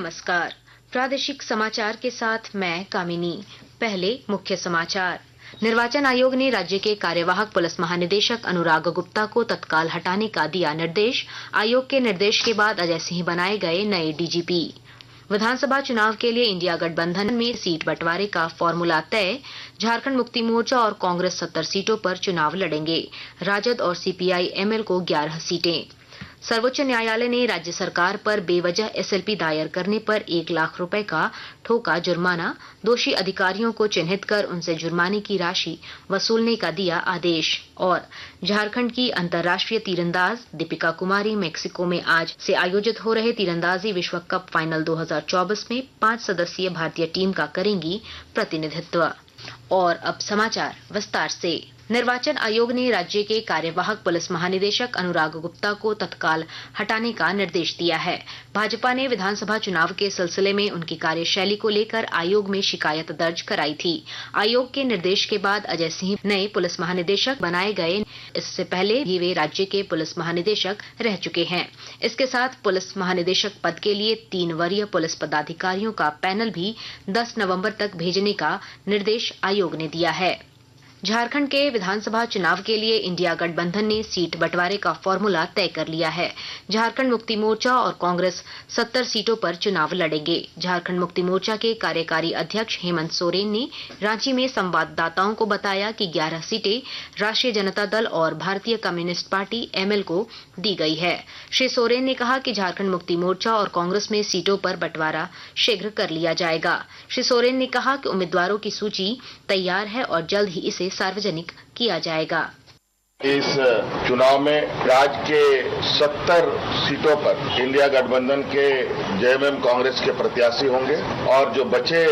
नमस्कार। प्रादेशिक समाचार के साथ मैं कामिनी। पहले मुख्य समाचार। निर्वाचन आयोग ने राज्य के कार्यवाहक पुलिस महानिदेशक अनुराग गुप्ता को तत्काल हटाने का दिया निर्देश। आयोग के निर्देश के बाद अजय सिंह बनाए गए नए डीजीपी। विधानसभा चुनाव के लिए इंडिया गठबंधन में सीट बंटवारे का फॉर्मूला तय। झारखंड मुक्ति मोर्चा और कांग्रेस 70 सीटों पर चुनाव लड़ेंगे। राजद और सीपीआई एमएल को 11 सीटें। सर्वोच्च न्यायालय ने राज्य सरकार पर बेवजह एसएलपी दायर करने पर 1 लाख रुपए का ठोका जुर्माना। दोषी अधिकारियों को चिन्हित कर उनसे जुर्माने की राशि वसूलने का दिया आदेश। और झारखंड की अंतर्राष्ट्रीय तीरंदाज दीपिका कुमारी मेक्सिको में आज से आयोजित हो रहे तीरंदाजी विश्व कप फाइनल 2024 में 5 सदस्यीय भारतीय टीम का करेंगी प्रतिनिधित्व। और अब समाचार विस्तार से। निर्वाचन आयोग ने राज्य के कार्यवाहक पुलिस महानिदेशक अनुराग गुप्ता को तत्काल हटाने का निर्देश दिया है। भाजपा ने विधानसभा चुनाव के सिलसिले में उनकी कार्यशैली को लेकर आयोग में शिकायत दर्ज कराई थी। आयोग के निर्देश के बाद अजय सिंह नए पुलिस महानिदेशक बनाए गए। इससे पहले भी वे राज्य के पुलिस महानिदेशक रह चुके हैं। इसके साथ पुलिस महानिदेशक पद के लिए 3 वरीय पुलिस पदाधिकारियों का पैनल भी 10 नवंबर तक भेजने का निर्देश आयोग ने दिया है। झारखंड के विधानसभा चुनाव के लिए इंडिया गठबंधन ने सीट बंटवारे का फॉर्मूला तय कर लिया है। झारखंड मुक्ति मोर्चा और कांग्रेस 70 सीटों पर चुनाव लड़ेंगे। झारखंड मुक्ति मोर्चा के कार्यकारी अध्यक्ष हेमंत सोरेन ने रांची में संवाददाताओं को बताया कि 11 सीटें राष्ट्रीय जनता दल और भारतीय कम्युनिस्ट पार्टी एमएल को दी गई है। श्री सोरेन ने कहा कि झारखंड मुक्ति मोर्चा और कांग्रेस में सीटों पर बंटवारा शीघ्र कर लिया जाएगा। श्री सोरेन ने कहा कि उम्मीदवारों की सूची तैयार है और जल्द ही इसे सार्वजनिक किया जाएगा। इस चुनाव में राज्य के 70 सीटों पर इंडिया गठबंधन के जेएमएम कांग्रेस के प्रत्याशी होंगे और जो बचे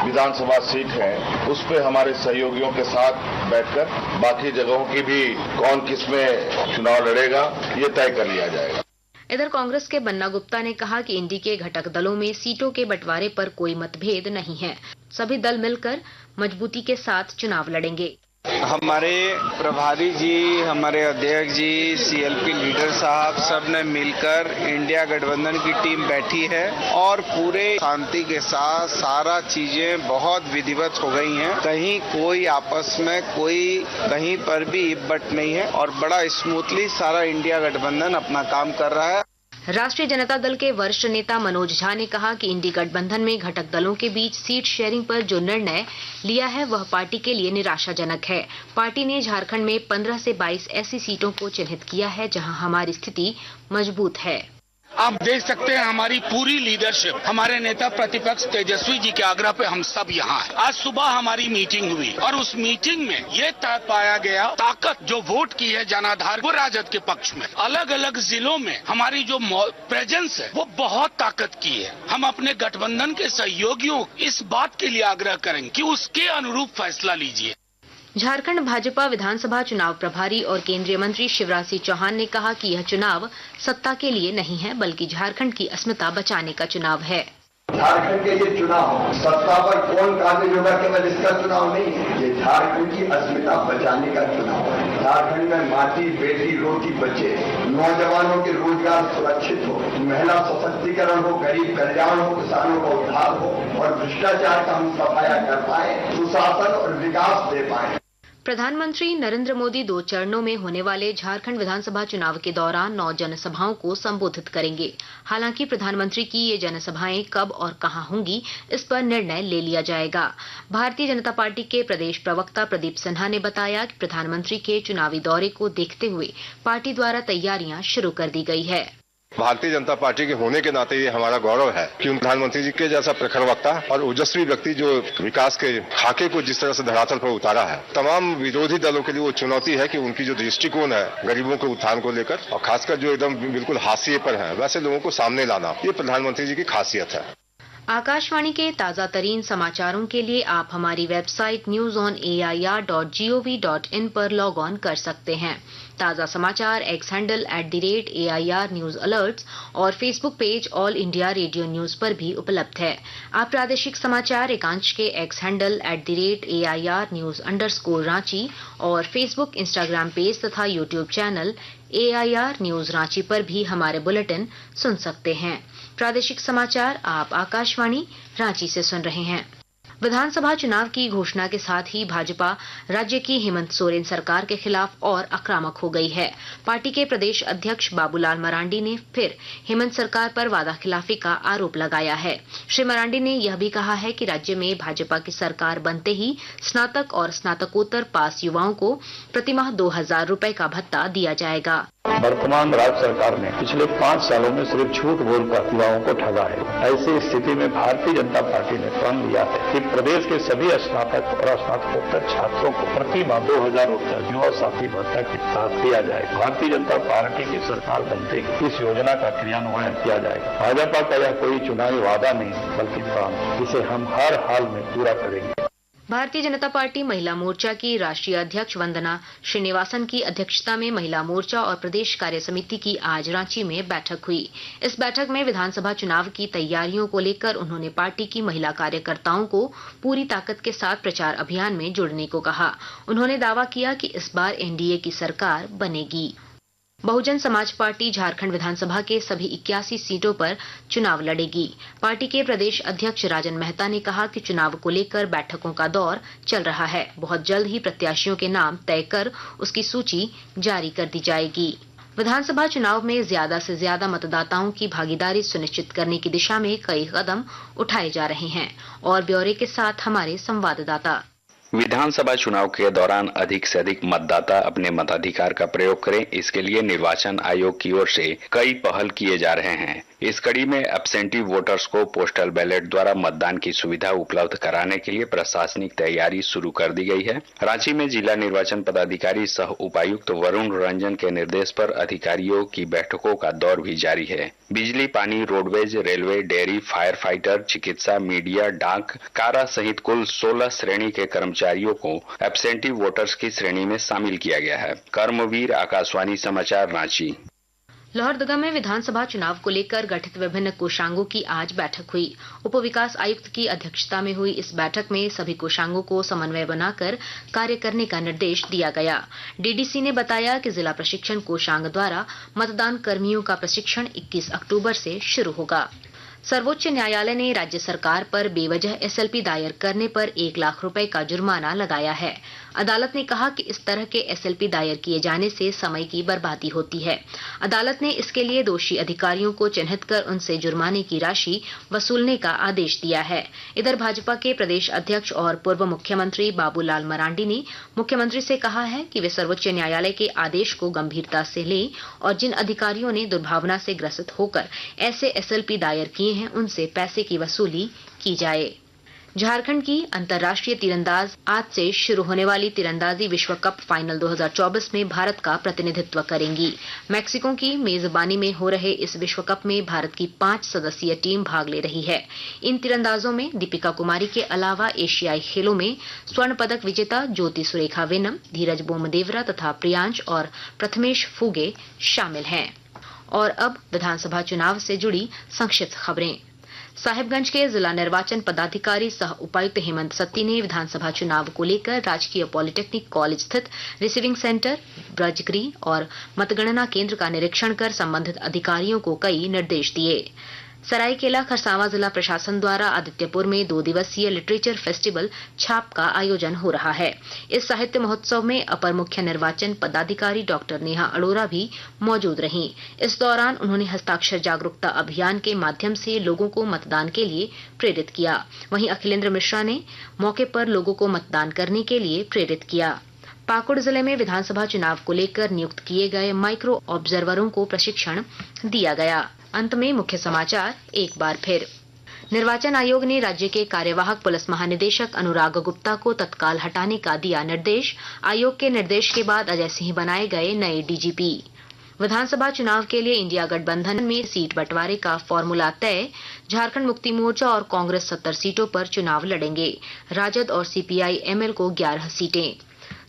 विधानसभा सीट हैं उस पे हमारे सहयोगियों के साथ बैठकर बाकी जगहों की भी कौन किसमें चुनाव लड़ेगा ये तय कर लिया जाएगा। इधर कांग्रेस के बन्ना गुप्ता ने कहा कि इंडी के घटक दलों में सीटों के बंटवारे पर कोई मतभेद नहीं है। सभी दल मिलकर मजबूती के साथ चुनाव लड़ेंगे। हमारे प्रभारी जी, हमारे अध्यक्ष जी, सीएलपी लीडर साहब सब ने मिलकर इंडिया गठबंधन की टीम बैठी है और पूरे शांति के साथ सारा चीजें बहुत विधिवत हो गई हैं। कहीं कोई आपस में कोई कहीं पर भी इब्बट नहीं है और बड़ा स्मूथली सारा इंडिया गठबंधन अपना काम कर रहा है। राष्ट्रीय जनता दल के वरिष्ठ नेता मनोज झा ने कहा कि इंडी गठबंधन में घटक दलों के बीच सीट शेयरिंग पर जो निर्णय लिया है वह पार्टी के लिए निराशाजनक है। पार्टी ने झारखंड में 15 से 22 ऐसी सीटों को चिन्हित किया है जहां हमारी स्थिति मजबूत है। आप देख सकते हैं हमारी पूरी लीडरशिप, हमारे नेता प्रतिपक्ष तेजस्वी जी के आग्रह पे हम सब यहाँ हैं। आज सुबह हमारी मीटिंग हुई और उस मीटिंग में ये तय पाया गया ताकत जो वोट की है जनाधार वो राजद के पक्ष में। अलग अलग जिलों में हमारी जो प्रेजेंस है वो बहुत ताकत की है। हम अपने गठबंधन के सहयोगियों इस बात के लिए आग्रह करेंगे कि उसके अनुरूप फैसला लीजिए। झारखंड भाजपा विधानसभा चुनाव प्रभारी और केंद्रीय मंत्री शिवराज सिंह चौहान ने कहा कि यह चुनाव सत्ता के लिए नहीं है बल्कि झारखंड की अस्मिता बचाने का चुनाव है। झारखंड के ये चुनाव सत्ता पर कौन काबिज होगा केवल इसका चुनाव नहीं है, ये झारखंड की अस्मिता बचाने का चुनाव है। झारखंड में माटी बेटी रोटी बचे, नौजवानों के रोजगार सुरक्षित हो, महिला सशक्तिकरण हो, गरीब कल्याण हो, किसानों का उद्धार हो और भ्रष्टाचार का हम सफाया कर पाए, सुशासन और विकास दे पाए। प्रधानमंत्री नरेंद्र मोदी 2 चरणों में होने वाले झारखंड विधानसभा चुनाव के दौरान 9 जनसभाओं को संबोधित करेंगे। हालांकि प्रधानमंत्री की ये जनसभाएं कब और कहां होंगी इस पर निर्णय ले लिया जाएगा। भारतीय जनता पार्टी के प्रदेश प्रवक्ता प्रदीप सिन्हा ने बताया कि प्रधानमंत्री के चुनावी दौरे को देखते हुए पार्टी द्वारा तैयारियां शुरू कर दी गई है। भारतीय जनता पार्टी के होने के नाते ये हमारा गौरव है कि प्रधानमंत्री जी के जैसा प्रखर वक्ता और ओजस्वी व्यक्ति जो विकास के खाके को जिस तरह से धरातल पर उतारा है, तमाम विरोधी दलों के लिए वो चुनौती है कि उनकी जो दृष्टिकोण है गरीबों के उत्थान को लेकर और खासकर जो एकदम बिल्कुल हाशिए पर है वैसे लोगों को सामने लाना, ये प्रधानमंत्री जी की खासियत है। आकाशवाणी के ताजा तरीन समाचारों के लिए आप हमारी वेबसाइट newsonair.gov.in पर लॉग ऑन कर सकते हैं। ताजा समाचार X handle @AIR news alerts और Facebook page All India Radio news पर भी उपलब्ध है। आप प्रादेशिक समाचार एकांश के X handle @AIR news _Ranchi और फेसबुक, इंस्टाग्राम पेज तथा YouTube channel AIR news Ranchi पर भी हमारे बुलेटिन सुन सकते हैं। प्रादेशिक समाचार आप आकाशवाणी रांची से सुन रहे हैं। विधानसभा चुनाव की घोषणा के साथ ही भाजपा राज्य की हेमंत सोरेन सरकार के खिलाफ और आक्रामक हो गई है। पार्टी के प्रदेश अध्यक्ष बाबूलाल मरांडी ने फिर हेमंत सरकार पर वादाखिलाफी का आरोप लगाया है। श्री मरांडी ने यह भी कहा है कि राज्य में भाजपा की सरकार बनते ही स्नातक और स्नातकोत्तर पास युवाओं को प्रतिमाह 2000 रुपए का भत्ता दिया जाएगा। वर्तमान राज्य सरकार ने पिछले 5 सालों में सिर्फ झूठ बोलकर युवाओं को ठगा है। ऐसी स्थिति में भारतीय जनता पार्टी ने प्रण लिया है कि प्रदेश के सभी स्नातक और स्नातकोत्तर छात्रों को प्रति माह 2000 रुपया युवा साथी भत्ता के साथ दिया जाएगा। भारतीय जनता पार्टी की सरकार बनते ही इस योजना का क्रियान्वयन किया जाएगा। भाजपा का यह कोई चुनावी वादा नहीं बल्कि प्रण, जिसे हम हर हाल में पूरा करेंगे। भारतीय जनता पार्टी महिला मोर्चा की राष्ट्रीय अध्यक्ष वंदना श्रीनिवासन की अध्यक्षता में महिला मोर्चा और प्रदेश कार्य समिति की आज रांची में बैठक हुई। इस बैठक में विधानसभा चुनाव की तैयारियों को लेकर उन्होंने पार्टी की महिला कार्यकर्ताओं को पूरी ताकत के साथ प्रचार अभियान में जुड़ने को कहा। उन्होंने दावा किया कि इस बार एनडीए की सरकार बनेगी। बहुजन समाज पार्टी झारखंड विधानसभा के सभी 81 सीटों पर चुनाव लड़ेगी। पार्टी के प्रदेश अध्यक्ष राजन मेहता ने कहा कि चुनाव को लेकर बैठकों का दौर चल रहा है। बहुत जल्द ही प्रत्याशियों के नाम तय कर उसकी सूची जारी कर दी जाएगी। विधानसभा चुनाव में ज्यादा से ज्यादा मतदाताओं की भागीदारी सुनिश्चित करने की दिशा में कई कदम उठाए जा रहे हैं। और ब्यौरे के साथ हमारे संवाददाता। विधानसभा चुनाव के दौरान अधिक से अधिक मतदाता अपने मताधिकार का प्रयोग करें, इसके लिए निर्वाचन आयोग की ओर से कई पहल किए जा रहे हैं। इस कड़ी में एब्सेंटी वोटर्स को पोस्टल बैलेट द्वारा मतदान की सुविधा उपलब्ध कराने के लिए प्रशासनिक तैयारी शुरू कर दी गई है। रांची में जिला निर्वाचन पदाधिकारी सह उपायुक्त वरुण रंजन के निर्देश पर अधिकारियों की बैठकों का दौर भी जारी है। बिजली, पानी, roadways, railway, dairy, fire fighter, चिकित्सा, मीडिया, डाक, कारा सहित कुल 16 श्रेणी के कर्मचारियों को एब्सेंटी वोटर्स की श्रेणी में शामिल किया गया है। कर्मवीर, आकाशवाणी समाचार, रांची। लोहरदगा में विधानसभा चुनाव को लेकर गठित विभिन्न कोषांगों की आज बैठक हुई। उप विकास आयुक्त की अध्यक्षता में हुई इस बैठक में सभी कोषांगों को समन्वय बनाकर कार्य करने का निर्देश दिया गया। डीडीसी ने बताया कि जिला प्रशिक्षण कोषांग द्वारा मतदान कर्मियों का प्रशिक्षण 21 अक्टूबर से शुरू होगा। सर्वोच्च न्यायालय ने राज्य सरकार पर बेवजह एसएलपी दायर करने पर 1 लाख रुपए का जुर्माना लगाया है। अदालत ने कहा कि इस तरह के एसएलपी दायर किए जाने से समय की बर्बादी होती है। अदालत ने इसके लिए दोषी अधिकारियों को चिन्हित कर उनसे जुर्माने की राशि वसूलने का आदेश दिया है। इधर भाजपा के प्रदेश अध्यक्ष और पूर्व मुख्यमंत्री बाबूलाल मरांडी ने मुख्यमंत्री से कहा है कि वे सर्वोच्च न्यायालय के आदेश को गंभीरता से लें और जिन अधिकारियों ने दुर्भावना से ग्रसित होकर ऐसे एसएलपी दायर किए हैं उनसे पैसे की वसूली की जाए। झारखंड की अंतर्राष्ट्रीय तीरंदाज आज से शुरू होने वाली तीरंदाजी विश्व कप फाइनल 2024 में भारत का प्रतिनिधित्व करेंगी। मैक्सिको की मेजबानी में हो रहे इस विश्व कप में भारत की 5 सदस्यीय टीम भाग ले रही है। इन तीरंदाजों में दीपिका कुमारी के अलावा एशियाई खेलों में स्वर्ण पदक विजेता ज्योति सुरेखा वेनम, धीरज बोमदेवरा तथा प्रियांश और प्रथमेश फूगे शामिल हैं। और अब विधानसभा चुनाव से जुड़ी संक्षिप्त खबरें। साहिबगंज के जिला निर्वाचन पदाधिकारी सह उपायुक्त हेमंत सत्ती ने विधानसभा चुनाव को लेकर राजकीय पॉलिटेक्निक कॉलेज स्थित रिसीविंग सेंटर, ब्रजगृह और मतगणना केंद्र का निरीक्षण कर संबंधित अधिकारियों को कई निर्देश दिए। सरायकेला खरसावां जिला प्रशासन द्वारा आदित्यपुर में 2 दिवसीय लिटरेचर फेस्टिवल छाप का आयोजन हो रहा है। इस साहित्य महोत्सव में अपर मुख्य निर्वाचन पदाधिकारी डॉक्टर नेहा अरोरा भी मौजूद रहीं। इस दौरान उन्होंने हस्ताक्षर जागरूकता अभियान के माध्यम से लोगों को मतदान के लिए प्रेरित किया। वहीं अखिलेंद्र मिश्रा ने मौके पर लोगों को मतदान करने के लिए प्रेरित किया। पाकुड़ जिले में विधानसभा चुनाव को लेकर नियुक्त किए गए माइक्रो ऑब्जर्वरों को प्रशिक्षण दिया गया। अंत में मुख्य समाचार एक बार फिर। निर्वाचन आयोग ने राज्य के कार्यवाहक पुलिस महानिदेशक अनुराग गुप्ता को तत्काल हटाने का दिया निर्देश। आयोग के निर्देश के बाद अजय सिंह बनाए गए नए डीजीपी। विधानसभा चुनाव के लिए इंडिया गठबंधन में सीट बंटवारे का फॉर्मूला तय। झारखंड मुक्ति मोर्चा और कांग्रेस 70 सीटों पर चुनाव लड़ेंगे। राजद और सीपीआई एमएल को 11 सीटें।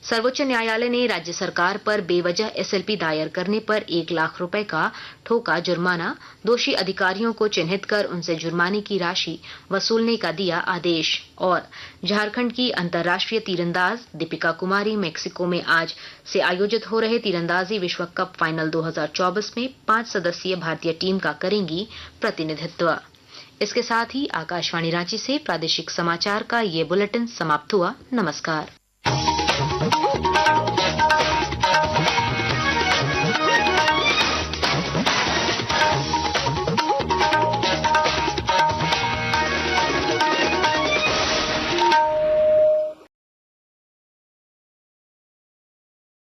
सर्वोच्च न्यायालय ने राज्य सरकार पर बेवजह एसएलपी दायर करने पर 1 लाख रुपए का ठोका जुर्माना। दोषी अधिकारियों को चिन्हित कर उनसे जुर्माने की राशि वसूलने का दिया आदेश। और झारखंड की अंतर्राष्ट्रीय तीरंदाज दीपिका कुमारी मेक्सिको में आज से आयोजित हो रहे तीरंदाजी विश्व कप फाइनल 2024 में 5 सदस्यीय भारतीय टीम का करेंगी प्रतिनिधित्व। इसके साथ ही आकाशवाणी रांची से प्रादेशिक समाचार का ये बुलेटिन समाप्त हुआ। नमस्कार।